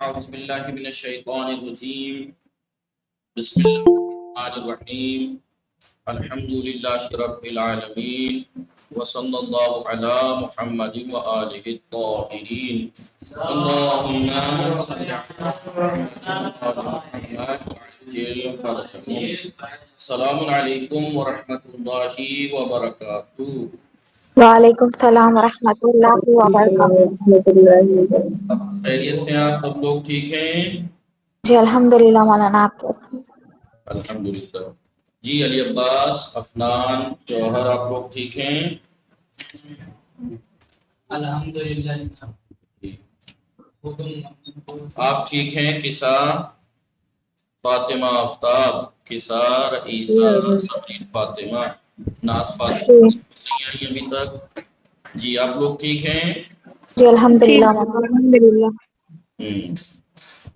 أعوذ بالله من الشيطان الرجيم بسم الله الرحمن الرحيم الحمد لله رب العالمين وصلى الله على محمد وآله الطاهرين اللهم صل على محمد وعجل فرجهم. السلام عليكم ورحمة الله وبركاته. وعلیکم السلام ورحمۃ اللہ وبرکاتہ۔ خیریت سے آپ سب لوگ ٹھیک ہیں؟ جی الحمدللہ مولانا، آپ کیسے ہیں؟ الحمدللہ۔ جی علی عباس، افنان، جوہر، آپ لوگ ٹھیک ہیں؟ الحمدللہ۔ آپ ٹھیک ہیں؟ کسا، فاطمہ آفتاب، کسا، رئیسہ، سبرین فاطمہ، ناز فاطمہ جی نہیں آئی ابھی تک؟ جی آپ لوگ ٹھیک ہیں؟ جی الحمدللہ مولانا۔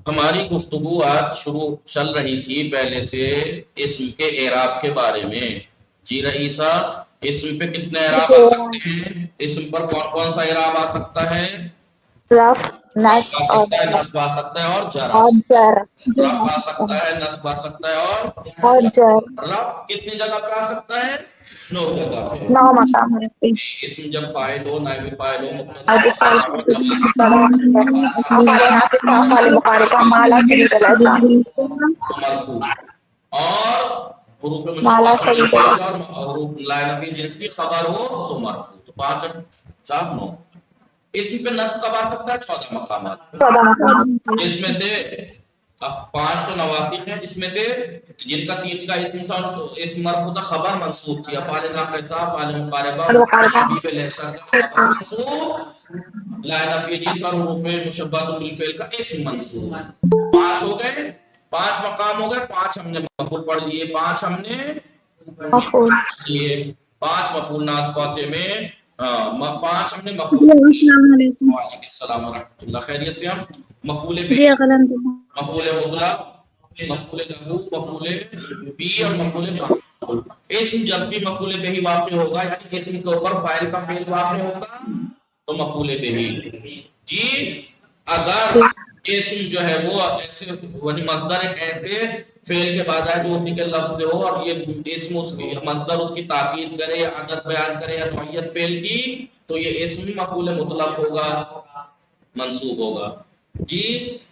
ہماری گفتگو آج شروع چل رہی تھی پہلے سے اسم کے اعراب کے بارے میں۔ جی رئیسہ، اسم پہ کتنے اعراب آ سکتے ہیں؟ اسم پر کون کون سا اعراب آ سکتا ہے؟ رف، نصب آ اور سکتا ہے، نصب آ سکتا ہے اور جر آ اور سکتا جر ہے۔ رف آ سکتا ہے، نصب آ سکتا ہے اور جر رف کتنی جگہ پہ آ سکتا ہے؟ 9 جگہ پہ۔ 9 مقام ہے۔ جی اسم جب فاعل ہو، نائب فاعل ہو، مبتدا اور ہو، فعل خبر ہو، جب افعال مقاربہ مالا شریک الاسم مرفوع اور حروف مالا مشبوہہ شریک اور الاسم حروف لائن کی جنس کی خبر ہو تو مرفوع۔ تو 5 اور 4 9۔ اسی پہ نصب کب آ سکتا ہے؟ 14 مقامات پہ، 14 مقام۔ جس میں سے 5 تو نواسخ ہیں، جس میں سے جن کا 3 کا اسم تھا اسم مرفوع تھا، خبر منصوب تھی، افعال ناقصہ، افعال مقاربہ، تشبیہ لہسا کا خبر منصوب، لائن فی جنس اور حروف مشبہہ بالفعل کا اسم منصوب۔ 5 ہو گئے، 5 مقام ہو گئے، 5 ہم نے مفعول پڑھ لیے، 5 ہم نے مفعول۔ یہ 5 مفعول ناصفات میں 5 ہم نے جی مفعول۔ السلام علیکم۔ وعلیکم السلام ورحمۃ اللہ۔ خیریت سے ہم مفعول جی به، الحمدللہ۔ مفعول مطلق، مفعول له، مفعول بی اور مفعول معمول۔ اسم جب بھی مفعول به واقع ہوگا یعنی اسم کے اوپر فاعل کا فعل واقع ہوگا تو مفعول به۔ جی اگر اسم جو ہے وہ ایسے مصدر ایک ایسے فعل کے بعد آئے جو اسی کے لفظ ہو اور یہ اسم اس کی مصدر اس کی تاکید کرے یا عدد بیان کرے یا نوعیت فعل کی، تو یہ اسم مفعول مطلق ہوگا، منصوب ہوگا۔ جی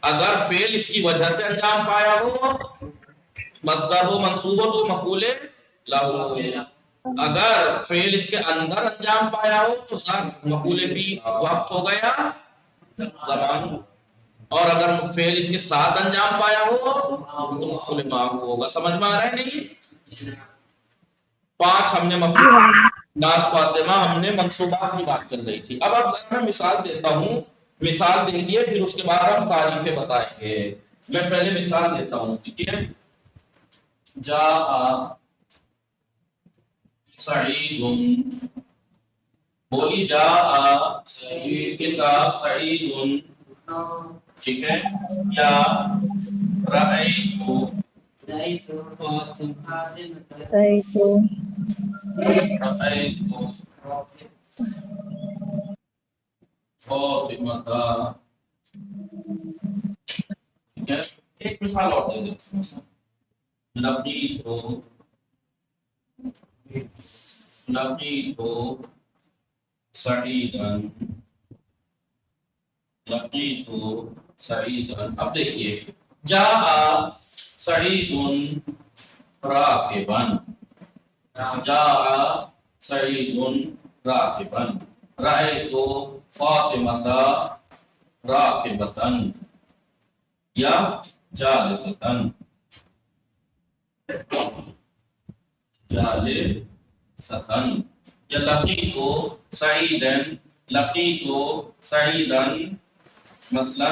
اگر فعل اس کی وجہ سے انجام پایا ہو، مصدر ہو، منصوب ہو، تو مفعول لہ۔ اگر فعل اس کے اندر انجام پایا ہو تو مفعول بھی وقت ہو گیا زمان، اور اگر فعل اس کے ساتھ انجام پایا ہو تو مفعول معه ہوگا۔ سمجھ میں آ رہا ہے نہیں؟ 5 ہم نے مفعول ناز فاطمہ، ہم نے منصوبات کی بات چل رہی تھی۔ اب میں مثال دیتا ہوں، مثال دیکھیے پھر اس کے بعد ہم تعریفیں بتائیں گے۔ میں پہلے مثال دیتا ہوں، ٹھیک ہے؟ جاء سعید، بولی جاء کے ساتھ سعید، ٹھیک ہے؟ یا رأیت فاطمہ، ٹھیک ہے؟ ایک مثال اور دے دیتے ہیں، لقیت سعیدا، لقیت سعیدا۔ اب دیکھیے جاء سعید راکبا، جاء سعید راکبا، رأیت فاطمة راکبة یا جالسة، جالسة، یا لقیت سعیدا، لقیت سعیدا مثلا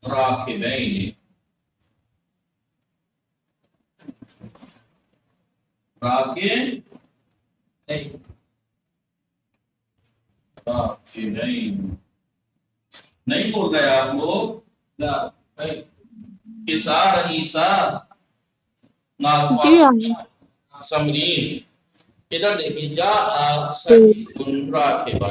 راکبین، راکبین نہیں بول گئے آپ لوگ؟ کسا، رئیسہ، جی ناصفہ، سمرین۔ ادھر دیکھیں جاء سعید راکبا،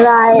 رائے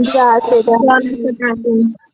جاسدہ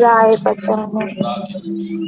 رائے بتن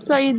سعید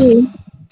جی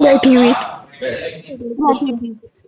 بیٹھی ہوئی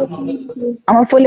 مفعول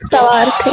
سوار تھے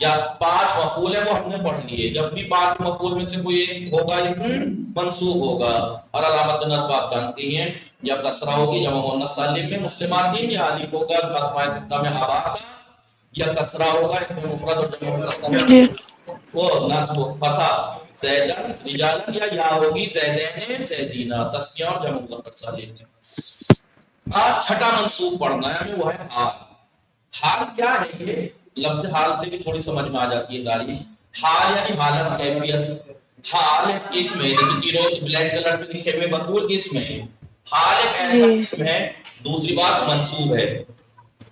یا 5 مفعول ہے وہ ہم نے پڑھ لیے. جب بھی 5 مفعول میں سے کوئی ایک ہوگا اسم منصوب ہوگا. اور علامت نصب آپ جانتے ہیں یا کسرہ ہوگی جمع مؤنث سالم میں مسلماتین, یا الف ہوگا اسماء ستہ میں آبا کا, یا کسرہ ہوگا اس میں مفرد اور جمع مکسر جی وہ نصب فتح زیدن رجالن, یا ہوگی زیدین زیدینا تسنیہ اور جمع مذکر سالم میں. آج چھٹا منصوب پڑھنا ہے ہمیں, وہ ہے حال. حال کیا ہے؟ یہ لفظ حال سے بھی تھوڑی سمجھ میں آ جاتی ہے تعریف. حال یعنی حالت کیفیت. حال ایک اسم ہے, دیکھیے تینوں بلیک کلر سے لکھے ہوئے بطول اسم ہے. حال ایک ایسا جی اسم ہے, دوسری بات منصوب ہے.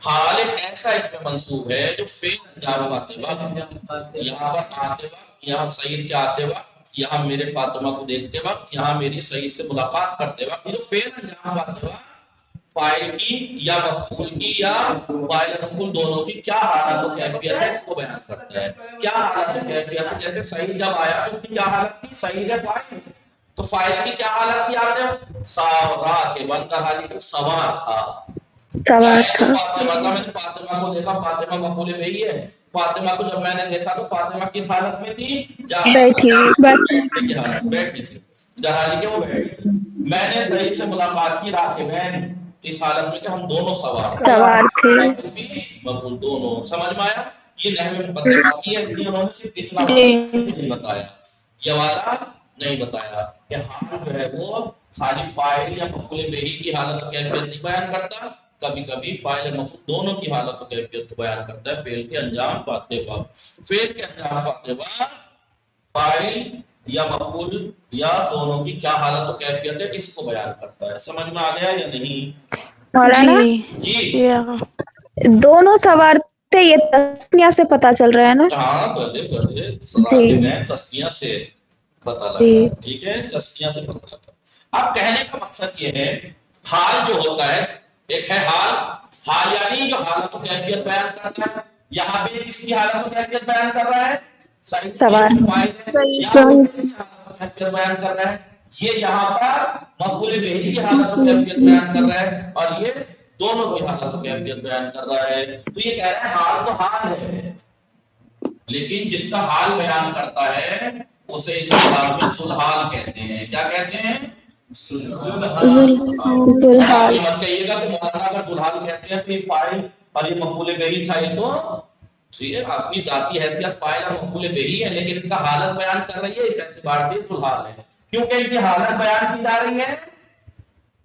حال ایک ایسا اسم منصوب ہے جو فعل انجام پاتے وقت, یہاں پر آتے وقت, یہاں سعید کے آتے وقت, یہاں میرے فاطمہ کو دیکھتے وقت, یہاں میری سعید سے ملاقات کرتے وقت, یہ جو فعل انجام پاتے وقت فاعل کی یا مفعول کی یا فاعل مفعول دونوں کی کیا حالت و کیفیت ہے اس کو بیان کرتا ہے. کیا حالت و کیفیت ہے؟ جیسے سعید جب آیا تو اس کی کیا حالت تھی؟ سعید ہے فاعل, تو فاعل کی کیا حالت تھی آتے ہیں؟ ساورا کے بندہ حالی کو سوار تھا. سوار تو تھا. فاطمہ کا, میں نے فاطمہ کو دیکھا, فاطمہ مفعول بہی ہے. فاطمہ کو جب میں نے دیکھا تو فاطمہ کس حالت میں تھی؟ بیٹھی ہوئی. بس کی حالت, بیٹھی تھی, جہالی کے وہ بیٹھی تھی. میں نے سعید سے ملاقات کی راکبین, اس حالت میں کہ ہم دونوں سوار تھے. سوار تھے. مفعول دونوں سمجھ میں آیا. یہ نحو مقدماتی ہے, اس لیے انہوں نے صرف اتنا جی نہیں بتایا, یہ والا نہیں بتایا کہ حال جو ہے وہ خالی فاعل یا مفعول بہی کی حالت و کیفیت نہیں بیان کرتا, کبھی کبھی فاعل اور مفعول دونوں کی حالت و کیفیت کو بیان کرتا ہے. فعل کے انجام پاتے وقت, فعل کے انجام پاتے وقت فاعل یا مفعول یا دونوں کی کیا حالت و کیفیت ہے اس کو بیان کرتا ہے. سمجھ میں آ گیا یا نہیں؟ مولانا جی جی یہ دونوں سوار تھے, یہ تسنیہ سے پتا چل رہا ہے نا. ہاں بلے بلے, جی راکب ہیں تسنیہ سے پتہ جی لگا, ٹھیک ہے, تسنیہ سے پتہ لگا. اب کہنے کا مقصد یہ ہے حال جو ہوتا ہے, ایک ہے حال, حال یعنی جو حالت و کیفیت بیان کرتا ہے. یہاں پہ کس کی حالت و کیفیت بیان کر رہا ہے؟ سعید کی سوار. فاعل ہے, صحیح یا حسین کی حالت و کیفیت بیان کر رہا ہے. یہ یہاں پر مقبول بہی کی حالت و کیفیت بیان کر رہا ہے, اور یہ دونوں کی حالت و کیفیت بیان کر رہا ہے. تو یہ کہہ رہا ہے حال تو حال ہے, لیکن جس کا حال بیان کرتا ہے اسے اصطلاح میں ذوالحال کہتے ہیں. کیا کہتے ہیں؟ اب آپ ذوالحال. یہ مت کہیے گا کہ مولانا اگر ذوالحال کہتے ہیں کہ فاعل اور یہ مفعول بہی تھا, یہ تو ٹھیک ہے اپنی ذاتی حیثیت فاعل اور مفعول بہی ہے, لیکن ان کا حالت بیان کر رہی ہے, اس اعتبار سے ذوالحال ہے. کیونکہ ان کی حالت بیان کی جا رہی ہے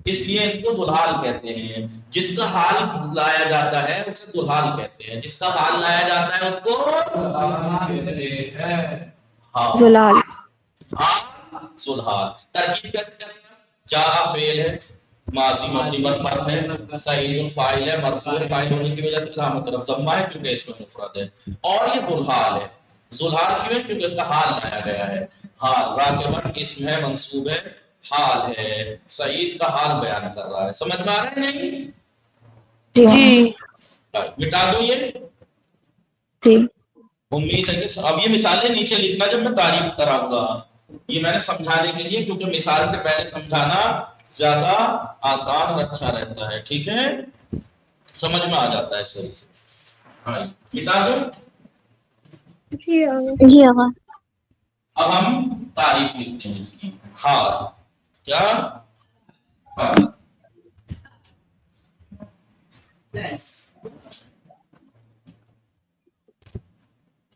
اس لیے اس کو ذوالحال کہتے ہیں. جس کا حال لایا جاتا ہے اسے ذوالحال کہتے ہیں, جس کا حال لایا جاتا ہے اس کو ہاں ذوالحال. ذوالحال. ترکیب کیسے کریں گے؟ جاء فعل ہے, ماضی مبنی پر فتح ہے, سعید فاعل ہے, مرفوع فاعل ہونے کی وجہ سے علامت رفع ضمہ ہے کیونکہ اس میں مفرد ہے, اور یہ ذوالحال ہے. ذوالحال کیوں ہے؟ کیونکہ اس کا حال لایا گیا ہے. حال راکبن اسم ہے, منصوب ہے, حال ہے, سعید کا حال بیان کر رہا ہے. سمجھ میں آ رہا ہے نہیں؟ جی مولانا. جی مٹا دوں یہ, جی امید ہے کہ اب یہ مثالیں نیچے لکھنا جب میں تعریف کراؤں گا. یہ میں نے سمجھانے کے لیے, کیونکہ مثال سے پہلے سمجھانا زیادہ آسان اور اچھا رہتا ہے. ٹھیک ہے, سمجھ میں آ جاتا ہے صحیح سے. ہاں مٹا دوں. جی آقا. اب ہم تعریف لکھتے ہیں اس کی. حال کیا؟ حال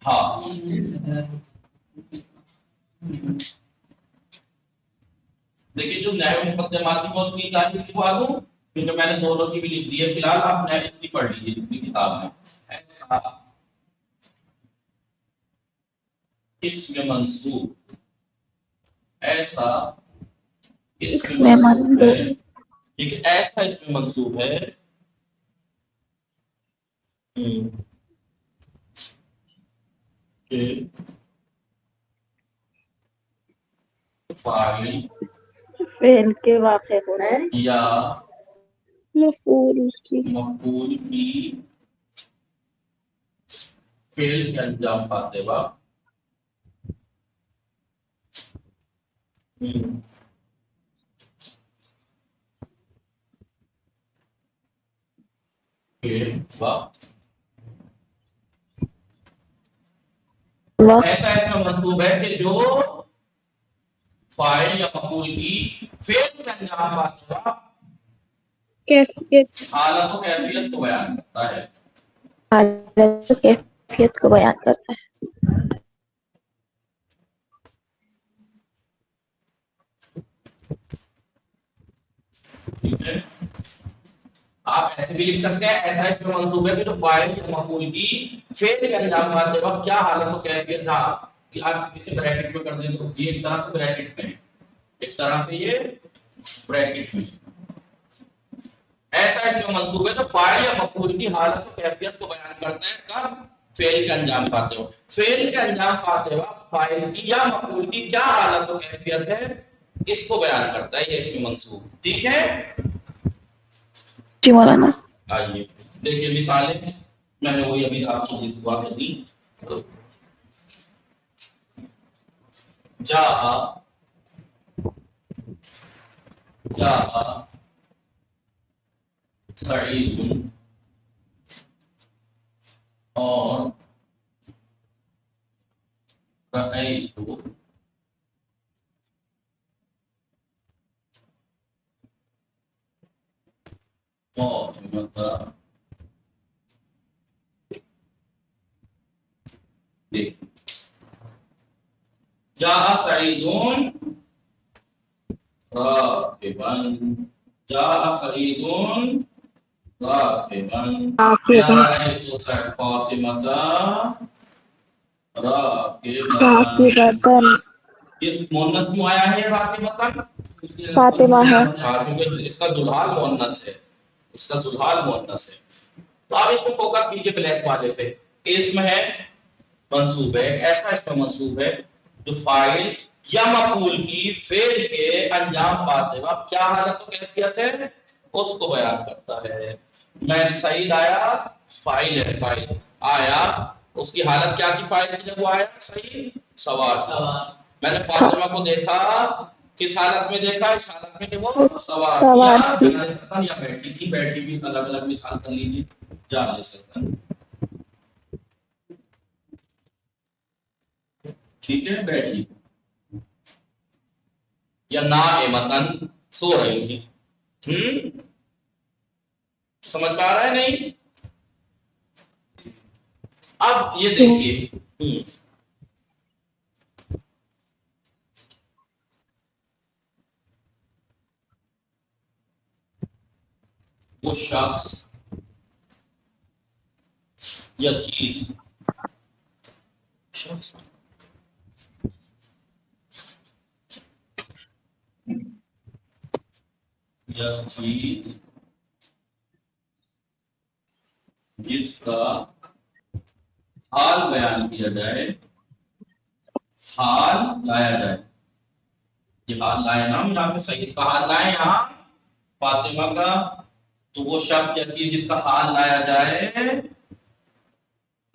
ہاں دیکھیے جو نحو مقدماتی موت کی تعریف لکھوا دوں, کیونکہ میں نے دونوں کی بھی لکھ دی ہے. فی الحال آپ نحو کی پڑھ لیجیے اپنی کتاب میں. ایسا اسم منصوب, ایسا اسم میں منصوب ہے, منصوب. ٹھیک ہے, ایسا اسم منصوب ہے کہ فاعل فعل کے واقع ہونا ہے. یا مفعول کی. مفعول کی فعل کے انجام پاتے وقت کے وقت ایسا اس میں منصوب ہے کہ جو فاعل یا مفعول کی فعل کے انجام پاتے وقت کیفیت حالت و کیفیت کو بیان کرتا ہے. حالت کیفیت کو بیان کرتا ہے. ٹھیک ہے. آپ ایسے بھی لکھ سکتے ہیں ایسا اس میں منصوب ہے کہ جو فاعل یا مفعول کی فعل کے انجام پاتے وقت کیا حالت و کیفیت تھا. کہ آپ اسے بریکٹ میں کر دیں تو یہ ایک طرح سے بریکٹ میں ایک طرح سے یہ بریکٹ میں ایسا اس میں منصوب ہے تو فاعل یا مفعول کی حالت و کیفیت کو بیان کرتا ہے. کب؟ فعل کا انجام پاتے ہو. فعل کا انجام پاتے وقت فاعل کی یا مفعول کی کیا حالت و کیفیت ہے اس کو بیان کرتا ہے یہ اس میں منصوب. ٹھیک ہے. جی مولانا. آئیے دیکھیے مثالیں میں نے وہی ابھی آپ کو واقع دی. جاء سعید اور رأیت فاطمہ. دیکھ جاء سعید راکبا جاء سعید راکبا رأیت فاطمة راکبا. یہ مؤنث کیوں آیا ہے راکبتن؟ فاطمہ ہے. کیونکہ اس کا ذوالحال مؤنث ہے. اس کا ذوالحال مؤنث ہے. تو آپ اس کو فوکس کیجئے بلیک والے پہ. اسم ہے منصوب ہے. ایسا اس میں منصوب ہے جو فاعل یا مفعول کی فعل کے انجام پاتے وقت کیا حالت و کیفیت ہے اس کو بیان کرتا ہے. میں سعید آیا فاعل ہے. فاعل آیا اس کی حالت کیا تھی فاعل کی جب وہ آیا؟ سعید سوار تھا. میں نے فاطمہ کو دیکھا کس حالت میں دیکھا؟ اس حالت میں کہ وہ سوار تھی یا جالسۃ یا بیٹھی تھی. بیٹھی بھی الگ الگ مثال کر لیجیے. جالسۃ ٹھیک ہے بیٹھی یا نائمۃ سو رہی تھی. سمجھ پا رہا ہے نہیں؟ اب یہ دیکھیے وہ شخص یا چیز شخص یا چیز جس کا حال بیان کیا جائے حال لایا جائے. یہ حال لائے نا یہاں پہ سعید کا حال لائے یہاں فاطمہ کا. تو وہ شخص یا چیز جس کا حال لایا جائے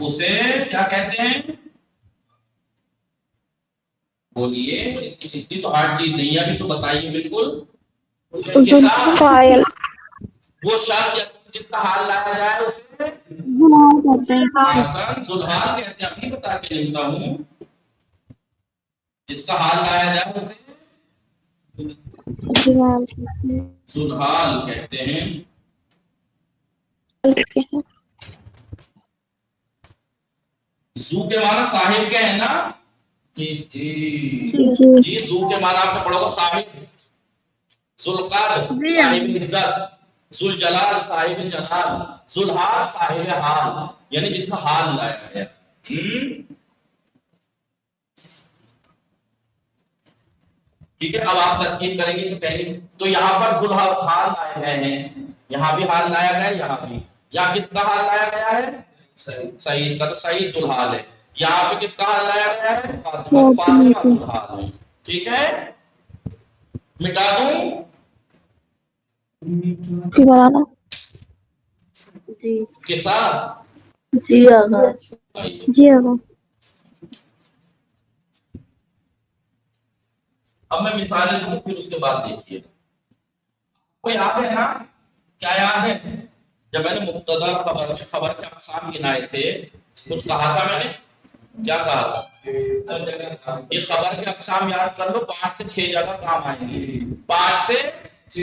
اسے کیا کہتے ہیں؟ بولیے. اتنی تو ہارڈ چیز نہیں ہے ابھی تو بتائیے بالکل. فاعل. وہ شخص یا جس کا حال لایا جائے اسے ذوالحال کہتے ہیں. ابھی بتا کے لکھتا ہوں. جس کا حال لایا جائے اسے ذوالحال کہتے ہیں. زو کے معنی صاحب کے ہیں نا. جی زو کے معنی آپ نے پڑھا ہوگا صاحب. ذوالقرن صاحب عزت. ذوالجلال صاحب جلال. ذوالحال صاحب حال یعنی جس کا حال لایا گیا. ٹھیک ہے. اب آپ ترکیب کریں گے تو کہیں گے تو یہاں پر ذوالحال حال لائے گئے ہیں. یہاں بھی حال لایا گیا ہے یہاں بھی. یا کس کا حال لایا گیا ہے؟ سعید کا. تو سعید ذوالحال ہے. یہاں پہ کس کا حال لایا گیا ہے؟ فاطمہ ذوالحال ہے. ٹھیک ہے. مٹا دوں جی مولانا. کے ساتھ. جی آقا. اب میں مثالیں دوں پھر اس کے بعد دیکھیے. کوئی یاد ہے نا؟ کیا یاد ہے جب میں نے مبتدا خبر کے اقسام گنائے تھے کچھ کہا تھا میں نے کیا کہا تھا؟ یہ خبر کے اقسام یاد کر لو، 5 سے 6 جگہ کام آئیں گے، 5 سے 6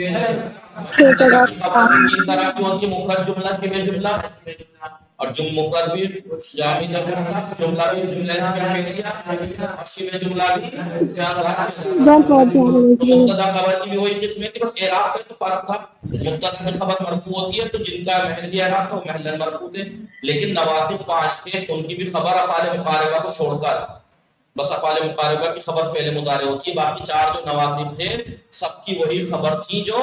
جگہ خبر تین طرح کی ہوتی ہے، مفرد جملہ، شبہ جملہ، اور مفرد بھی جامد جملہ بھی جملہ اور شبہ جملہ بھی تو مبتدا خبر کی بھی وہی قسمیں تھی، بس اعراب میں تو فرق تھا، مبتدا میں خبر مرفوع ہوتی ہے تو جن کا محل اعراب تو محل مرفوع تھے، لیکن نواسخ 5 تھے ان کی بھی خبر افعال مقاربہ کو چھوڑ کر بس افعال مقاربہ کی خبر فعل مضارع ہوتی ہے، باقی 4 جو نواسخ تھے سب کی وہی خبر تھی جو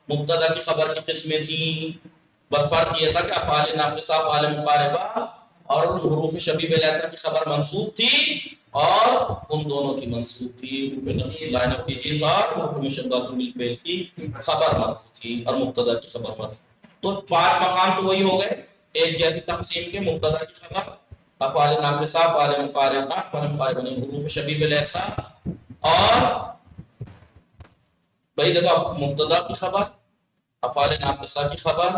مبتدا کی خبر کی قسمیں تھیں، بس فرق یہ تھا کہ افعال ناقصہ افعال مقاربہ اور حروف شبیہ بالاثر کی خبر منصوب تھی اور ان دونوں کی منصوب تھی، لائن اپ کی چیز اور حروف مشبہۃ بالفعل کی خبر مرفوع تھی اور مبتدا کی خبر مرفوع، تو 5 مقام تو وہی ہو گئے ایک جیسی تقسیم کے، مبتدا کی خبر افعال ناقصہ افعال مقاربہ افعال مقاربہ نہیں حروف شبیہ بالاثر اور بھائی دیکھو مبتدا کی خبر افعال ناقصہ کی خبر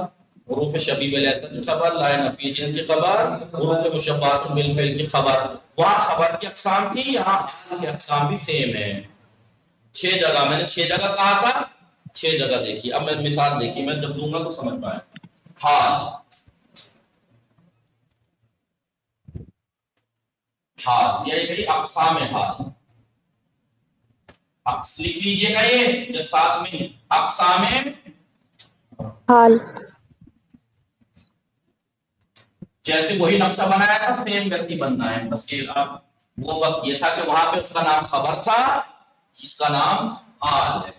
حروف شبیہ بالاثر کی خبر لائن نفی جنس کی خبر حروف مشبہۃ بالفعل کی خبر، وہاں خبر کی اقسام تھی، یہاں حال کی اقسام بھی سیم ہے، 6 جگہ میں نے 6 جگہ کہا تھا، 6 جگہ دیکھی، اب میں مثال دیکھیے میں جب دوں گا تو سمجھ پائے، حال حال یہ گئی اقسام حال، لکھ لیجیے گا یہ جب ساتھ میں اقسام حال جیسے وہی نقشہ بنایا تھا سیم ویسے بننا ہے، بس یہ وہ بس یہ تھا کہ وہاں پہ اس کا نام خبر تھا، اس کا نام حال ہے،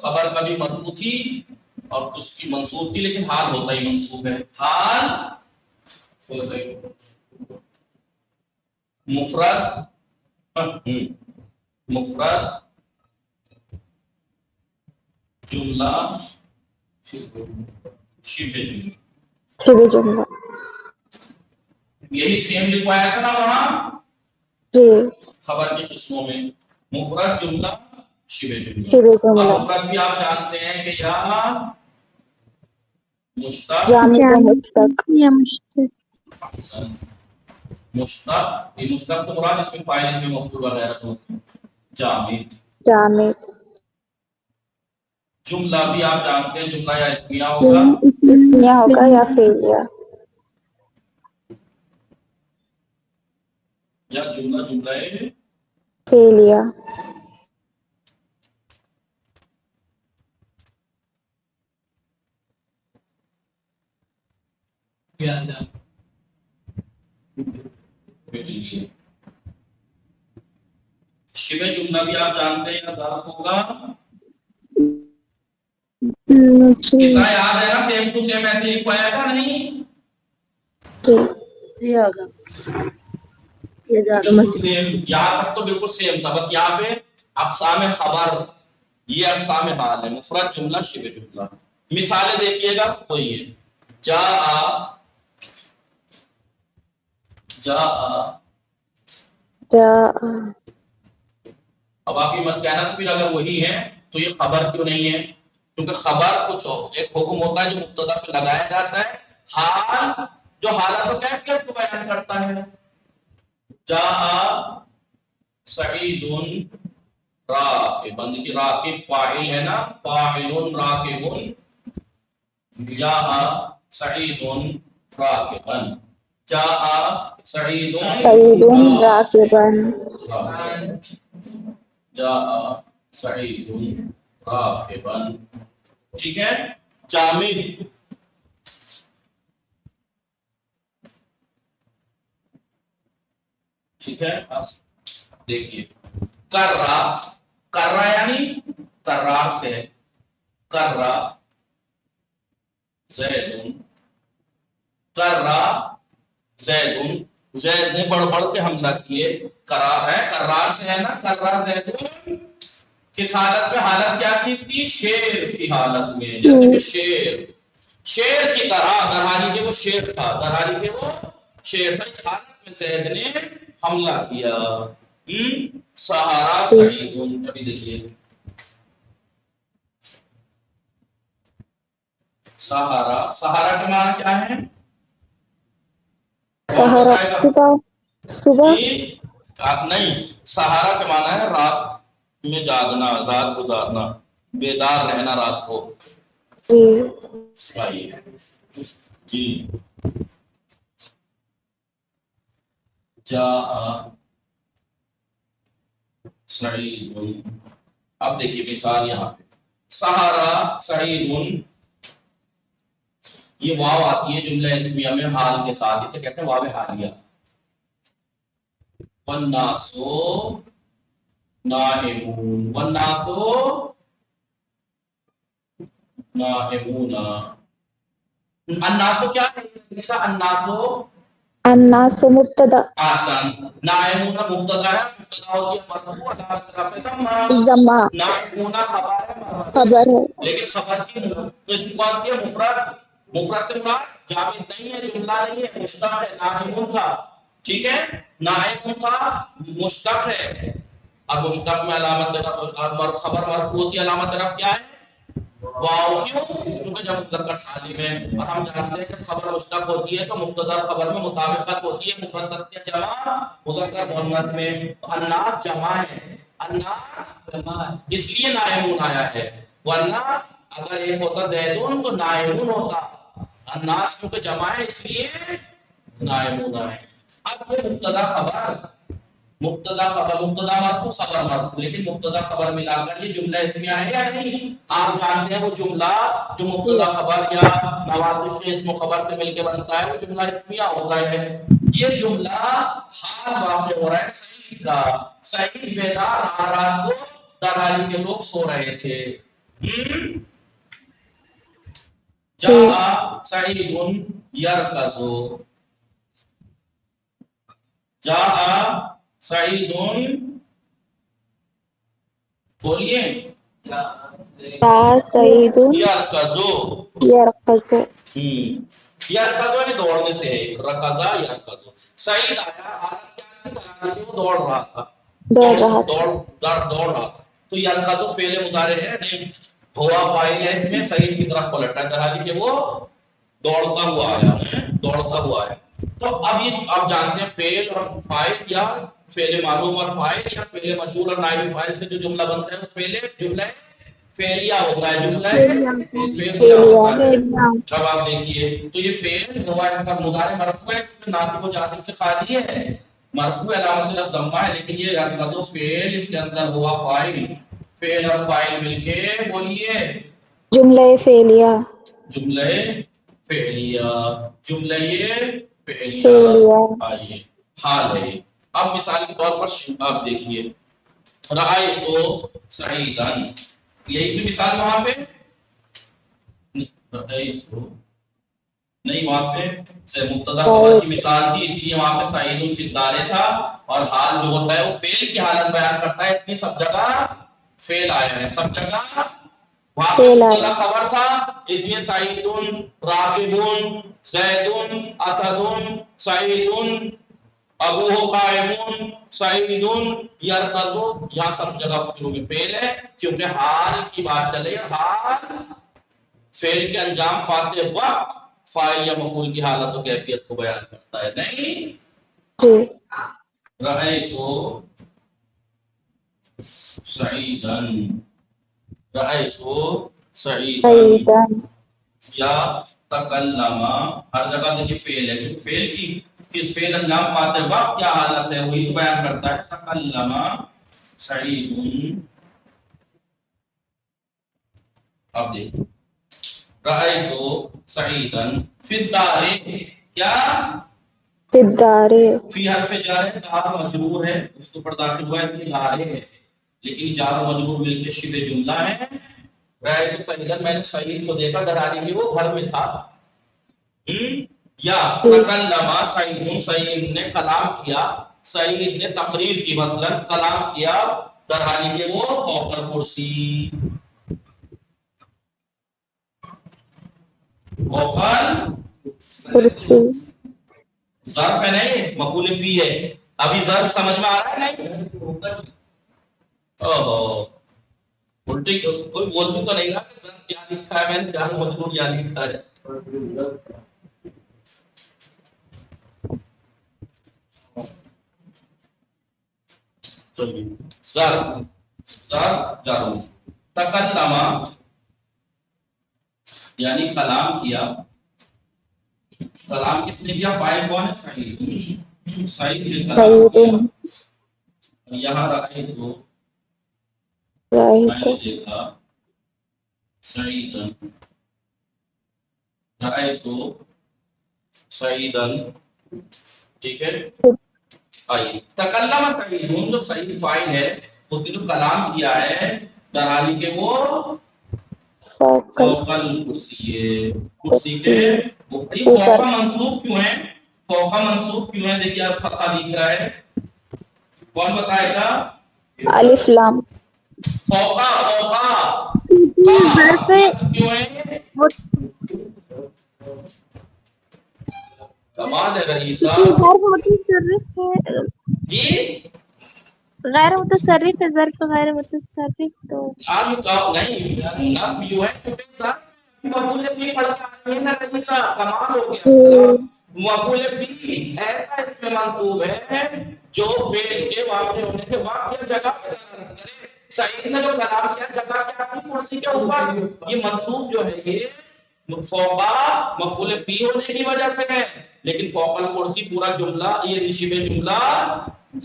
خبر کبھی مرفوع تھی اور اس کی منصوب تھی لیکن حال ہوتا ہی منصوب ہے، حال مفرد مفرد جملہ شبہ جملہ، شبہ جملہ یہی سیم لکھوایا تھا نا وہاں جی خبر کی قسموں میں، مفرد جملہ شبہ جملہ، شبہ اب جملہ مفرد بھی آپ جانتے ہیں کہ یا مشتق جامد و مشتق یا مشتق احسن مشتق، یہ مشتق تو مراد اس میں فاعل اس میں مفعول وغیرہ تو جامد، جامد جملہ بھی آپ جانتے ہیں جملہ یا اسمیہ ہوگا، اسمیہ ہوگا یا فعلیہ، یا جملہ جملہ ہے فعلیہ شبہ جملہ بھی آپ جانتے ہیں یا ظرف ہوگا، قصہ یاد ہے نا سیم ٹو سیم ایسے ہی پایا تھا نہیں، جی بالکل سیم، یہاں تک تو بالکل سیم تھا، بس یہاں پہ اقسام خبر یہ اقسام حال ہے، مفرد جملہ شبہ جملہ، مثالیں دیکھیے گا وہی ہے، جاء اب آپ یہ مت کہنا پھر اگر وہی ہے تو یہ خبر کیوں نہیں ہے، کیونکہ خبر کچھ ایک حکم ہوتا ہے جو مبتدا پہ لگایا جاتا ہے، حال جو حالت و کیفیت کو بیان کرتا ہے، جاء سعید راکبن، کی راکب فاعل ہے نا، فاعل راکب، جاء سعید راکبن، جاء سعید راکبا جاء سعید راکبا، ٹھیک ہے، جامد ٹھیک ہے، دیکھیے کرا یعنی کرار سے کرا زید کرا زید، زید نے بڑھ بڑھ کے حملہ کیے، کرار ہے کرار سے ہے نا، کرا زید کس حالت میں، حالت کیا تھی اس کی، شیر کی حالت میں، جیسے کہ شیر کی طرح، درحالی کے وہ شیر تھا، درحالی کے وہ شیر تھا، اس حالت میں زید نے حملہ کیا، سہارا سعید، ابھی دیکھیے سہارا، سہارا کے معنی کیا ہے، کون سہارا بتائے گا، صبح نہیں، سہارا کے معنی ہے رات میں جاگنا، رات گزارنا، بیدار رہنا رات کو. جی صحیح ہے جی. جاء سعید. اب دیکھیے مثال یہاں پہ سہارا سعید، یہ واو آتی ہے جملہ اسمیہ میں حال کے ساتھ، اسے کہتے ہیں واو حالیہ. والناسو نائمون، والناسو نائمون. الناسو کیا ہے؟ الناسو الناس مبتدا آسان. نائمون مبتدا ہے، مبتدا ہوتی ہے مرفوع، علامت رفع ضمہ. زما نائمون خبر ہے مرفوع، خبر ہے. لیکن خبر کی قسم کون سی ہے؟ مفرد. مفرد سے مراد جامد نہیں ہے، جملہ نہیں ہے، مشتق ہے. نائمون تھا، ٹھیک ہے، نائمون تھا مشتق ہے. اب مشتق میں علامت خبر مرفوع ہوتی ہے، علامت رفع کیا ہے؟ واو. کیوں؟ کیونکہ جب مذکر سالم ہے، اور ہم جانتے ہیں کہ خبر مشتق ہوتی ہے تو مبتدا خبر میں مطابقت ہوتی ہے، مفرد تذکیہ جمع مذکر مؤنث میں. تو الناس جمع ہے، الناس جمع ہے، اس لیے نائمون آیا ہے. ورنہ اگر ایک ہوتا زیدون تو نائمون ہوتا. الناس کیونکہ جمع ہے اس لیے نائمون آئے. اب یہ مبتدا خبر، مبتدا خبر، مبتدا مرفوع خبر مرفوع، لیکن مبتدا خبر ملا کر یہ جملہ اسمیہ ہے یا نہیں؟ آپ جانتے ہیں وہ جملہ جو مبتدا خبر یا نواصب کے اسم و خبر سے مل کے بنتا ہے وہ جملہ اسمیہ ہوتا ہے. یہ جملہ حال واقع ہو رہا ہے سعید کا. سعید بیدار رات کو در حالی کے لوگ سو رہے تھے. جاء سعید یرکض. جاء سعید، بولیے، سعید یرکض. یرقص. یرکض بھی دوڑنے سے ہے، رکضا یرکض. سعید آیا، حالت کیا تھی؟ کہ وہ دوڑ رہا تھا، دوڑ رہا تھا. دوڑ رہا تھا. تو یرکض فعل مضارع ہے، نہیں ہوا فاعل ہے، اس میں سعید کی طرف پلٹا ہے، درحالی کہ وہ دوڑتا ہوا آیا، دوڑتا ہوا آیا. تو اب یہ آپ جانتے ہیں فعل اور فاعل یا فعل معلوم اور فاعل یا فعل مجهول اور نائب فاعل سے جو جملہ بنتا ہے وہ جملہ فعلیہ ہوتا ہے، جملہ فعلیہ ہوتا ہے. اب آپ دیکھیے تو یہ فعل ہوا اس کا مضارع مرفوع ہے کیونکہ ناصب و جازم سے خالی ہے، مرفوع علامت لفظ ضمہ ہے، لیکن یہ یرکض فعل، اس کے اندر ہوا فاعل، فعل اور فاعل مل کے بولیے جملہ فعلیہ. جملہ فعلیہ، جملہ فعلیہ. فعلیہ. آئیے حال ہے. اب مثال کے طور پر آپ دیکھیے رأیت سعیدا، یہی تو مثال وہاں پہ نہیں، وہاں پہ مبتدا خبر کی مثال تھی، اس لیے وہاں پہ سعید فی الدار تھا، اور حال جو ہوتا ہے وہ فعل کی حالت بیان کرتا ہے، اس لیے سب جگہ فعل آیا ہے، سب جگہ. وہاں پہ مبتدا خبر تھا اس لیے سعید راغب زید اسد سعید ابوہ قائم سعید یرقض، یہاں سب جگہ شروع میں فعل ہے کیونکہ حال کی بات چلے. حال فعل کے انجام پاتے وقت فاعل یا مفعول کی حالت و کیفیت کو بیان کرتا ہے. نہیں رأیت سعیدا، رأیت سعیدا یا تکلم، ہر جگہ دیکھیے فعل ہے، کیونکہ فعل کی فعل انجام پاتے وقت کیا حالت ہے وہی بیان کرتا ہے. تکلم سعید. اب دیکھیں رأیت سعیدا فی الدار، کیا فی الدار. فی حرف جار ہے، دار مجرور ہے، اس کے اوپر داخل ہوا ہے اس لیے دار ہے، لیکن جار و مجرور مل کے شبہ جملہ ہے. رأیت سعیدا، میں نے سعید کو دیکھا درحالی کہ وہ گھر میں تھا. یا تکلم سعید، سعید نے کلام کیا، سعید نے تقریر کی، مثلا کلام کیا درحالی کہ وہ فوق الکرسی، کرسی. ظرف ہے نہیں مفعول فی ہے. ابھی ظرف سمجھ میں آ رہا ہے نہیں؟ الٹی کوئی بول بھی تو نہیں گا کہ ظرف کیا لکھا ہے، میں نے جار مجرور کیا لکھا ہے. ظرف جار و مجرور. تکلما یعنی کلام کیا. کلام کس نے کیا؟ فاعل کون ہے؟ سعید. سعید نے کلام کیا. یہاں رأیت میں نے دیکھا سعیدن. رأیت سعیدن. ٹھیک ہے. آئیے تکلم سعید. جو سعید فاعل ہے اس نے جو کلام کیا ہے در حالی کہ وہ فوق الکرسی ہے. کرسی کے فوق منصوب کیوں ہے؟ فوق منصوب کیوں ہے؟ دیکھیے آپ فتحہ لکھ رہا ہے. کون بتائے گا؟ الف لام. فوقا فوقا کیوں ہے؟ کمال ہے رئیسا. جی غیر متصرف ہے. ظرف غیر متصرف تو آپ نہیں نصب یوں ہے کیونکہ ساتھ مفعول بھی پڑھتا ہے نا رئیسا. کمال ہو گیا. مفعول بھی ایسا اس میں منصوب ہے جو فعل کے واقع ہونے کے وقت یا جگہ پر دلالت کرے. سعید نے جو کلام کیا جگہ کیا تھی؟ کرسی کے اوپر. یہ منصوب جو ہے یہ فوقا مفعول بھی ہونے کی وجہ سے ہے. لیکن فوق الکرسی پورا جملہ یہ شبہ جملہ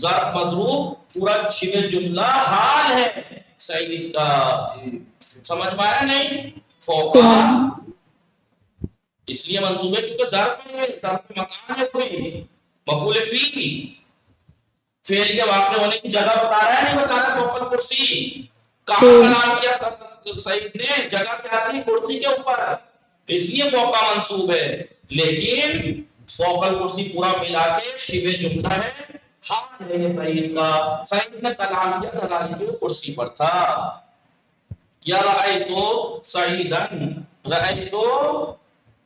ظرف مظروف پورا شبہ جملہ حال ہے سعید کا. سمجھ میں آیا نہیں؟ فوقا اس لیے منصوب ہے کیونکہ ظرف ہے. ظرف مکان ہے. کوئی مفعول فی فعل کے واقع ہونے کی جگہ بتا رہا ہے. نہیں بتا رہا. فوق الکرسی کہاں کلام کیا سعید نے؟ جگہ کیا تھی؟ کرسی کے اوپر. اس لیے فوقا منصوب ہے. لیکن فوق الکرسی پورا ملا کے شبہ جملہ ہے حال ہے سعید کا. سعید نے کلام کیا دلالی کے کرسی پر تھا. یا رأیتو سعیدن. رأیتو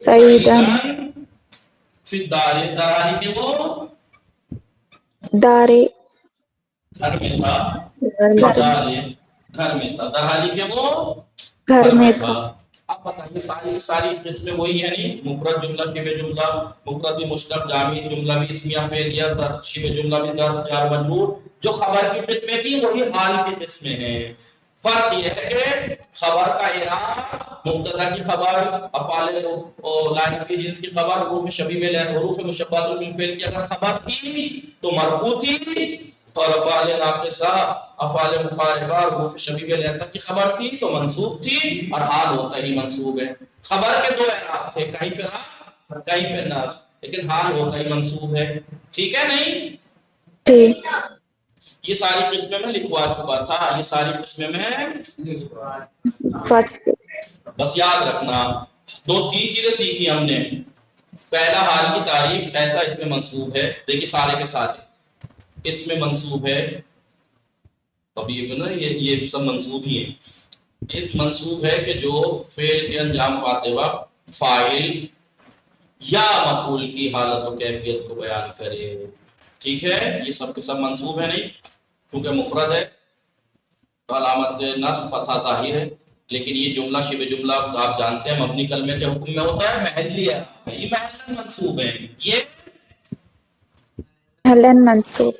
سعیدن فی الدار. دلالی کے وہ دارے گھر میں تھا. گھر میں تھا. دلالی کے وہ گھر میں تھا. اب بتائیے ساری قسمیں وہی ہے. نہیں مفرد جملہ شبہ جملہ مفرد بھی مشتق جامع جملہ بھی اسمیہ فعلیہ شبہ جملہ بھی ظرف جار مجرور. جو خبر کی قسمیں تھی وہی حال کی قسمیں ہیں. فرق یہ ہے کہ خبر کا اعراب مبتدا کی خبر افعال لائق کی جنس کی خبر حروف شبیہ حروف مشبہۃ بالفعل کی اگر خبر تھی تو مرفوع تھی اور افعال ناقصہ افعال مقاربہ حروف شبیہ لیسا کی خبر تھی تو منصوب تھی. اور حال ہوتا ہی منصوب ہے. خبر کے دو اعراب تھے کہیں پہ رفع کہیں پہ نصب لیکن حال ہوتا ہی منصوب ہے. ٹھیک ہے نہیں؟ یہ ساری قسمیں میں لکھوا چکا تھا. یہ ساری قسمیں میں بس یاد رکھنا. تین چیزیں سیکھی ہم نے. پہلا حال کی تعریف ایسا اس میں منصوب ہے. دیکھیے سارے کے سارے اس میں منصوب ہے. ابھی یہ سب منصوب ہی ہیں. ایک منصوب ہے کہ جو فعل کے انجام پاتے وقت فاعل یا مفعول کی حالت و کیفیت کو بیان کرے. ٹھیک ہے. یہ سب کے سب منصوب ہے. نہیں کیونکہ مفرد ہے تو علامت نصب فتحہ ظاہر ہے. لیکن یہ جملہ شبہ جملہ آپ جانتے ہیں مبنی کلمے کے حکم میں ہوتا ہے محلی ہے. یہ محلن منصوب ہے. یہ محلن منصوب.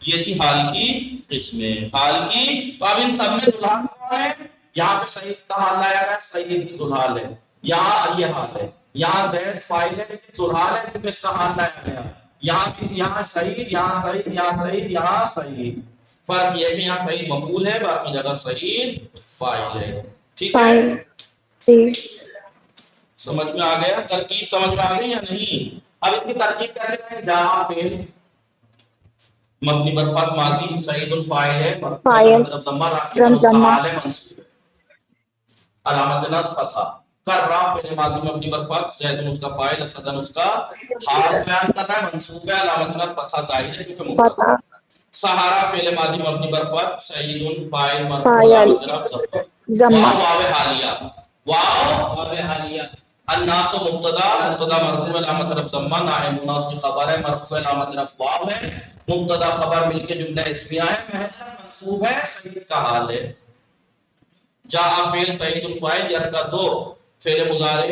یہ تھی حال کی قسمیں. حال کی تو اب ان سب میں دلہا کون ہے؟ یہاں پہ سعید کا حال لایا گیا. سعید دلحال ہے. یہاں یہ حال ہے. یہاں زید فاعل ہے لیکن دلحال ہے کیونکہ اس کا حال لایا گیا. یہاں سعید یہاں سعید یہاں سعید یہاں سعید. فرق یہ ہے کہ یہاں سعید مفعول ہے باقی جگہ سعید فاعل ہے. ٹھیک ہے. سمجھ میں آ گیا؟ ترکیب سمجھ میں آ گئی یا نہیں؟ اب اس کی ترکیب کیسے کریں؟ جہاں فعل مبنی بر فتح ماضی سعید الفاعل ہے فاعل ضمہ راکب ضمہ حال ہے منصوب ہے علامت نصب فتحہ. کرا فعل ماضی مبنی بر فتح زید اس کا فاعل اسدن اس کا حال بیان کر رہا ہے منصوب ہے علامت نصب فتحہ ظاہر ہے کیونکہ مفرد. سہارا فعل ماضی مبنی بر فتح سعید فاعل مرفوع علامت نصب ضمہ. واو حالیہ واو حالیہ. الناس مبتدا مرفوع علامت رفع ضمہ. نائب الناس کی خبر ہے مرفوع علامت رفع واو ہے. مبتدا خبر مل کے جملہ اسمیہ ہے. محل منصوب ہے. سعید کا حال ہے. جاء فعل سعید الفاعل یرکزو فعل مضارع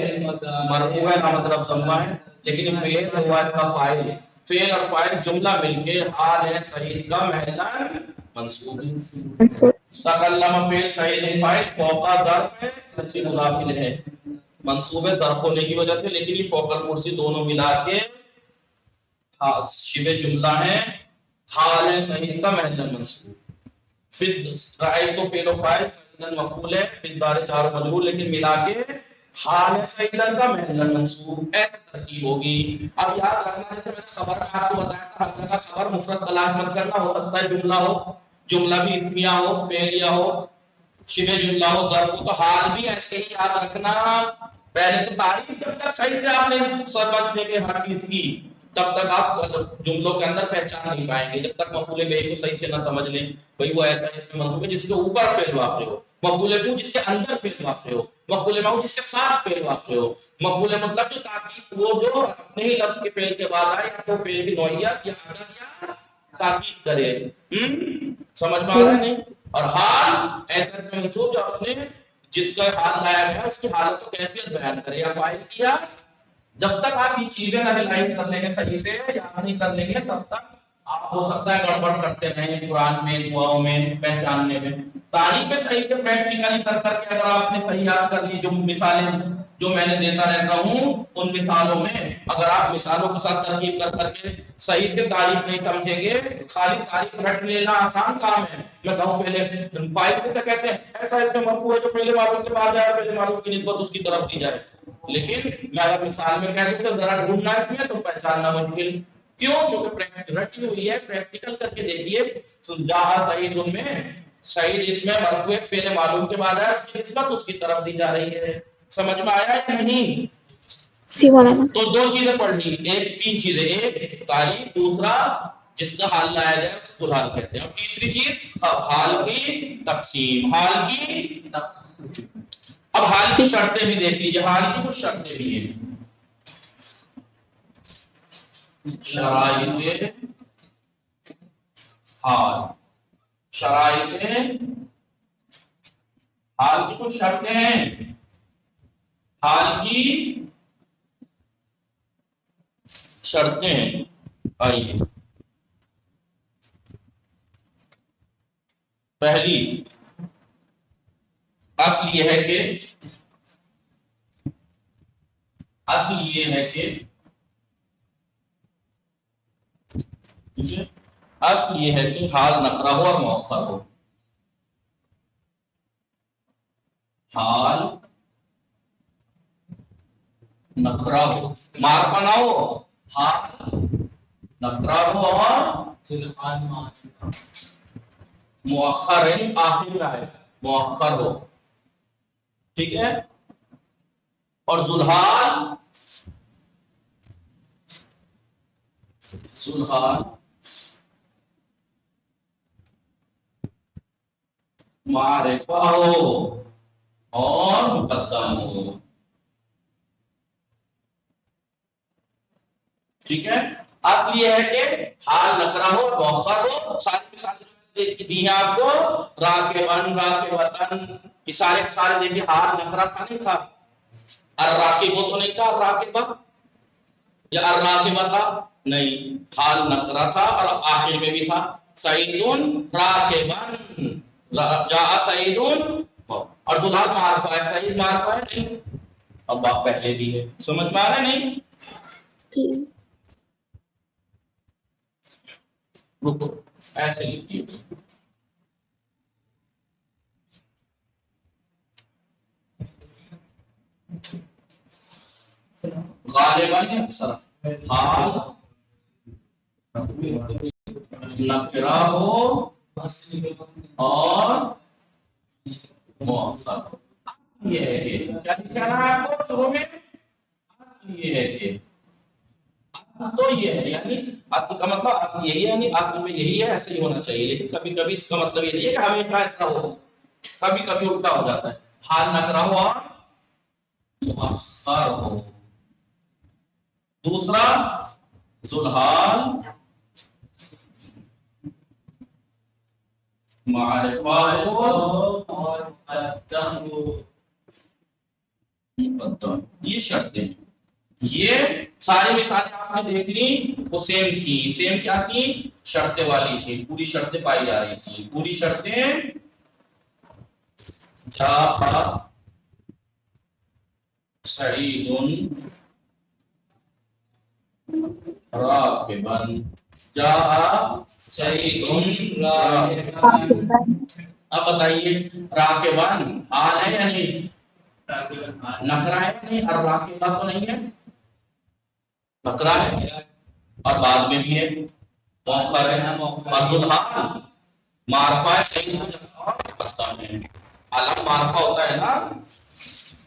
مرفوع علامت رفع ضمہ ہے لیکن فعل ہوا اس کا فاعل. فعل اور فاعل جملہ مل کے حال ہے سعید کا محلن منصوب ہے. منصوب. تکلم فعل سعید فاعل فوقا ظرف ہے کرسی مضاف ہے منصوب ہے ظرف ہونے کی وجہ سے لیکن یہ فوق الکرسی دونوں ملا کے شبہ جملہ ہے حال ہے سعید کا محلن منصوب. پھر رأیت فعل و فاعل سعیدن مفعول ہے پھر بارے جار و مجرور لیکن ملا کے حال ہے سعیدن کا محلن منصوب ایسے ترکیب ہوگی. اب یاد رکھنا جیسے میں نے خبر میں آپ کو بتایا تھا ہر جگہ خبر مفرد تلاش مت کرنا ہو سکتا ہے جملہ ہو جملہ بھی اسمیہ ہو فعلیہ ہو شبہ جملہ ہو ظرف ہو تو حال بھی ایسے ہی یاد رکھنا. پہلے تو تعریف جب تک صحیح سے آپ نے سمجھنے کے ہر چیز کی تب تک آپ جملوں کے اندر پہچان نہیں پائیں گے جب تک مفعول بہ کو صحیح سے نہ سمجھ لیں بھئی وہ ایسا اس میں منصوب ہے جس کے اوپر فعل واقع ہو مفعول به جس کے اندر فعل واقع ہو مفعول معه جس کے ساتھ فعل واقع ہو مفعول مطلب جو تاکید وہ جو اپنے ہی لفظ کے فعل کے بعد آئے یا تو فعل کی نوعیت یا عدد یا تاکید کرے. سمجھ میں آ رہا ہے نہیں. اور حال ایسا منصوب جو اپنے جس کا حال لایا گیا اس کی حالت و کیفیت بیان کرے یا فاعل کیا. جب تک آپ یہ چیزیں نہ ریلائز کر لیں گے صحیح سے یاد نہیں کر لیں گے تب تک آپ ہو سکتا ہے گڑبڑ کرتے رہیں قرآن میں دعاؤں میں پہچاننے میں. تعریف میں صحیح سے پریکٹیکلی کر کر کے اگر آپ نے صحیح یاد کر لی جو مثالیں جو میں نے دیتا رہتا ہوں ان مثالوں میں اگر آپ مثالوں کے ساتھ ترکیب کر کر کے صحیح سے تعریف نہیں سمجھیں گے خالی تعریف رٹ لینا آسان کام ہے. میں کہوں پہلے فائل کو کہتے ہیں ایسا اس میں مرفوع ہے جو پہلے معلوم کے بعد جائے پہلے معلوم کی نسبت اس کی طرف دی جائے لیکن میں اگر مثال میں کہہ دوں تو ذرا ڈھونڈنا اس میں تو پہچاننا مشکل کیوں کیونکہ رٹی ہوئی ہے پریکٹیکل کر کے دیکھیے جہاں سعید ان میں سعید اس میں مرفوع فعل معلوم کے بعد ہے اس کی نسبت اس کی طرف دی جا رہی ہے. سمجھ میں آیا یا نہیں. جی مولانا. تو دو چیزیں پڑھ لی ایک تین چیزیں ایک تعریف دوسرا جس کا حال لایا جائے اس کو حال کہتے ہیں اور تیسری چیز حال کی تقسیم حال کی اب حال کی شرطیں بھی دیکھ لیجیے حال کی کچھ شرطیں بھی ہیں. شرائط حال شرائط حال کی کچھ شرطیں ہیں حال کی شرطیں آئیے. پہلی اصل یہ ہے کہ اصل یہ ہے کہ حال نکرہ ہو اور مؤخر ہو. حال نکرہ ہو معرفہ نہ ہو حال نکرہ ہو اور مؤخر ہے آخر کا ہے مؤخر ہو ٹھیک ہے. اور ذوالحال معرفہ ہو اور مقدم ہو ٹھیک ہے. اصل یہ ہے کہ حال نکرہ ہو مؤخر ہو. ساری مثالیں دی ہیں آپ کو راکبن راکبتن یہ سارے دیکھیے حال نکرہ تھا نہیں تھا الراکب وہ تو نہیں تھا الراکبہ یا الراکبہ نہیں حال نکرہ تھا اور آخر میں بھی تھا. سعیدن راکبن جاء سعیدن اور ذوالحال معرفہ ہے سعید معرفہ ہے نہیں اب آپ پہلے بھی ہے. سمجھ میں آ رہا ہے نہیں. رکو ایسے لکھیے غالباً اکثر حال نکرہ ہو اور مؤخر ہو. یہ ہے کہ کیا کہنا ہے آپ کو شروع میں اصل یہ ہے کہ تو یہ ہے یعنی اصل کا مطلب اصل یہی ہے یعنی اصل میں یہی ہے ایسے ہی ہونا چاہیے لیکن کبھی کبھی اس کا مطلب یہ نہیں ہے کہ ہمیشہ ایسا ہو کبھی کبھی الٹا ہو جاتا ہے. حال نکرہ ہو اور مؤخر ہو. دوسرا ذوالحال معرفہ ہو اور مقدم ہو. یہ شرطیں یہ ساری مثالیں آپ نے دیکھ لی وہ سیم تھی. سیم کیا تھی؟ شرطیں والی تھی. پوری شرطیں پائی جا رہی تھی. پوری شرطیں جاء سعید راکبا. جاء سعید راکبا. اب بتائیے راکبان حال ہے یا نہیں؟ نکرا ہے یا نہیں؟ اور راکبہ تو نہیں ہے، نکرا ہے اور بعد میں بھی ہے مؤخر ہے. مردود حال معرفہ ہے صحیح اور مقدم ہے. علم معرفہ ہوتا ہے نا.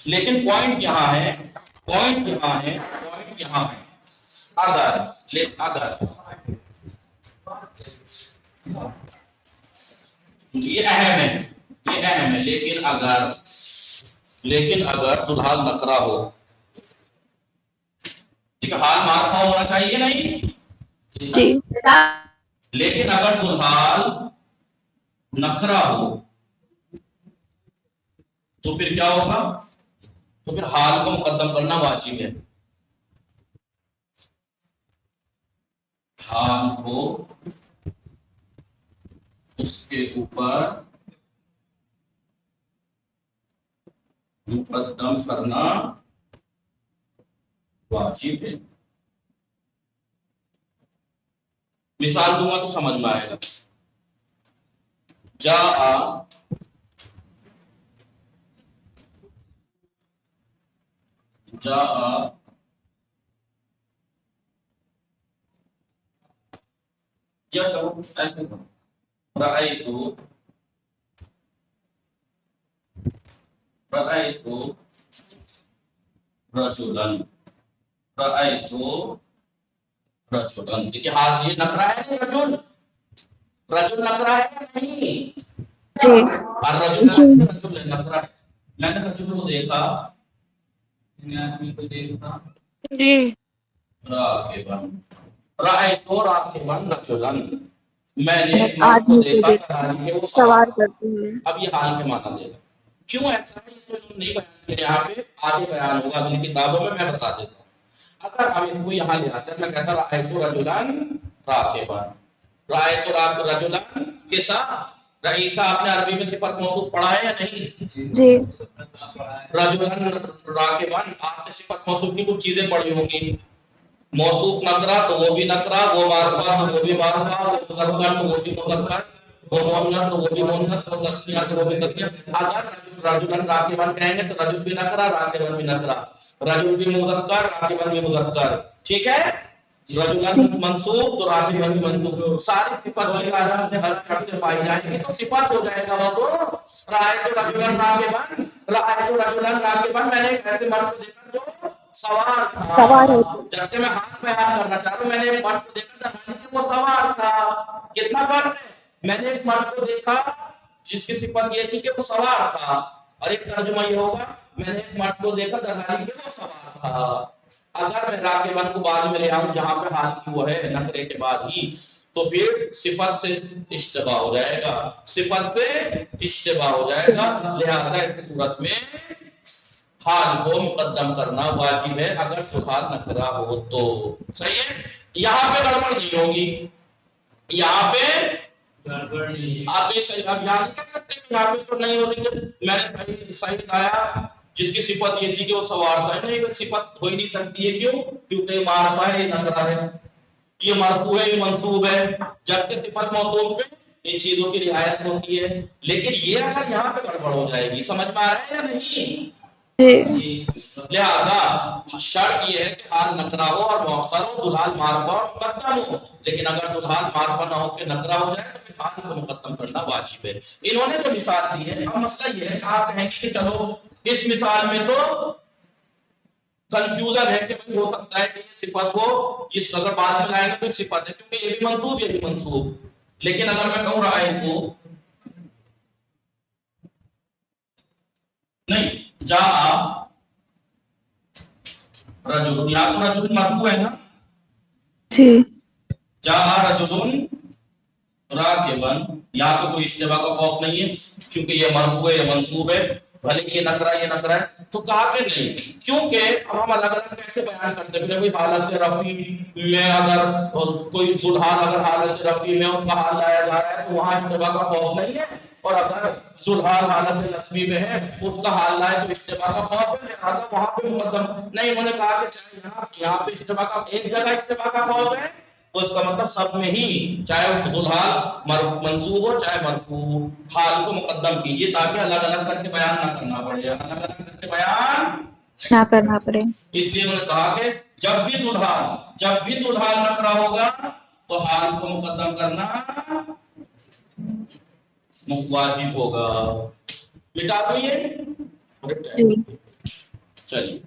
لیکن پوائنٹ یہاں ہے، پوائنٹ یہاں ہے، پوائنٹ یہاں ہے. اگر یہ اہم ہے، یہ اہم ہے. لیکن اگر سدھال نکرا ہو، ٹھیک ہے، حال معرفہ ہونا چاہیے نہیں، جی لیکن اگر سدھال نکرا ہو تو پھر کیا ہوگا؟ تو پھر حال کو مقدم کرنا واجب ہے. حال کو اس کے اوپر مقدم کرنا واجب ہے. مثال دوں گا تو سمجھ میں آئے گا. جاء یا کرو ایسے کرو. رأیت رجلا. رأیت رجلا. دیکھیے حال یہ نکرا ہے نہیں رجل؟ رجل نکرا ہے یا نہیں؟ جی اور رجل ہے نکرا ہے. میں نے رجل کو دیکھا، جی راکبا. رأیت راکبا رجلا. میں نے ایک مرد کو آدمی کو دیکھا دیکھا سواری کے وہ سوار سوار. کرتے ہوئے. اب یہ حال کے معنی دے گا. کیوں ایسا ہے یہ تو انہوں نے نہیں بیان کیا یہاں پہ، آگے بیان ہوگا اگلی کتابوں میں بتا دیتا ہوں. اگر ہم اس کو یہاں لے آتے ہیں، میں کہتا رأیت رجلا راکبا. رأیت رجلا کے ساتھ رئیسا آپ نے عربی میں صفت موصوف پڑھا ہے یا نہیں؟ جی رجلا راکبا آپ نے صفت موصوف کی کچھ چیزیں پڑھی ہوں گی. موصوف نکرا تو وہ بھی نکرا، وہ معرفہ تو وہ بھی معرفہ، وہ مذکر تو وہ بھی مذکر، وہ مؤنث تو وہ بھی مؤنث، وہ تسنیہ تو وہ بھی تسنیہ. اگر رجلا راکبا کہیں گے تو رجل بھی نکرا، راکبا بھی نکرا. رجل بھی مذکر، راکبا بھی مذکر. ٹھیک ہے، رجلا منصوب تو راکبا بھی منصوب. ساری صفت کے آدم سے ہر شرط پائی جائے گی تو صفت ہو جائے گا. وہ تو رأیت رجلا راکبا، رأیت رجلا راکبا. میں نے ایک ایسے مرد کو دیکھا جو سوار تھا. سوار ہوتے. جبکہ میں ہاتھ بیان کرنا چاہ رہا ہوں، میں نے ایک مرد کو دیکھا تھا کہ وہ سوار تھا. کتنا فرق ہے؟ میں نے ایک مرد کو دیکھا جس کی صفت یہ تھی کہ وہ سوار تھا، اور ایک ترجمہ یہ ہوگا میں نے ایک مرد کو دیکھا درحالی کہ وہ سوار تھا. اگر میں راکبن کو بعد میں لے آؤں جہاں پہ حال کی وہ ہے نکرے کے بعد ہی، تو پھر صفت سے اشتباہ ہو جائے گا، صفت سے اشتباہ ہو جائے گا. لہذا اس صورت میں حال کو مقدم کرنا واجب ہے اگر سدھال نکرا ہو تو. صحیح ہے، یہاں پہ گڑبڑ نہیں ہوگی. یہاں پہ آپ یہ اب یہاں نہیں کہہ سکتے کہ یہاں پہ تو نہیں ہو رہی ہے. میں نے صحیح بتایا جس کی صفت یہ تھی کہ وہ سوار تھا. نہیں صفت ہو ہی نہیں سکتی ہے. کیوں؟ کیونکہ یہ معرفہ ہے، یہ نکرا ہے، یہ مرفوع ہے، یہ منصوب ہے. جبکہ صفت موصوف پہ ان چیزوں کی رعایت ہوتی ہے. لیکن یہ اگر یہاں پہ گڑبڑ ہو جائے گی، سمجھ میں آ رہا ہے یا نہیں؟ جی لہذا شرط یہ ہے کہ حال نکرا ہو اور مؤخر ہو، سدھال معرفہ اور مقدم ہو. لیکن اگر سدھال معرفہ نہ ہو کے نکرا ہو جائے تو پھر حال کو مقدم کرنا واجب ہے. انہوں نے جو مثال دی ہے، اب مسئلہ یہ ہے کہ آپ کہیں گے کہ چلو اس مثال میں تو کنفیوژن ہے کہ ہو سکتا ہے کہ یہ صفت ہو، اس اگر بعد میں لائیں گے تو صفت ہے کیونکہ یہ بھی منصوب یہ بھی منصوب. لیکن اگر میں کہوں رأیت کو نہیں جاء رجل، یہاں تو رجل مرفوع ہے نا. جی جاء رجل راکبا، یہاں تو کوئی اشتباہ کا خوف نہیں ہے کیونکہ یہ مرفوع ہے، یہ منصوب ہے. بھلے یہ نکرا ہے تو کہا کہ نہیں، کیونکہ اب ہم الگ الگ کیسے بیان کرتے ہیں. کوئی حالت رفع میں اگر کوئی ذوالحال اگر حالت رفع میں اس کا حال لایا جا رہا ہے تو وہاں اشتباہ کا خوف نہیں ہے، اور اگر ذوالحال حالت نصبی میں ہے اس کا حال لائے تو اشتباہ کا خوف ہے، لہٰذا وہاں پہ مقدم نہیں. انہوں نے کہا کہ چاہے یہاں پہ اشتباہ کا ایک جگہ اشتباہ کا خوف ہے تو اس کا مطلب سب میں ہی، چاہے ذوالحال منصوب ہو چاہے مرفوع، حال کو مقدم کیجیے تاکہ الگ الگ کر کے بیان نہ کرنا پڑے، الگ الگ کر کے بیان نہ کرنا پڑے. اس لیے انہوں نے کہا کہ جب بھی ذوالحال نکرا ہوگا تو حال کو مقدم کرنا واجب ہوگا. مٹا دو یہ جی. چلیے.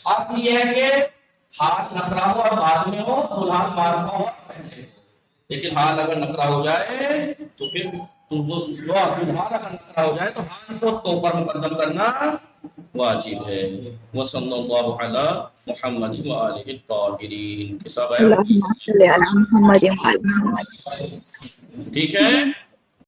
اب یہ ہے کہ حال نکرا ہو اور بعد میں ہو، ذوالحال معرفہ ہو اور پہلے ہو، لیکن حال اگر نکرا ہو جائے تو پھر ذوالحال اگر نکرا ہو جائے تو حال کو اوپر مقدم کرنا واجب ہے. وصلی اللہ علی محمد وآلہ الطاہرین کے ساتھ اللہم صلی علی محمد و آل محمد. ٹھیک ہے.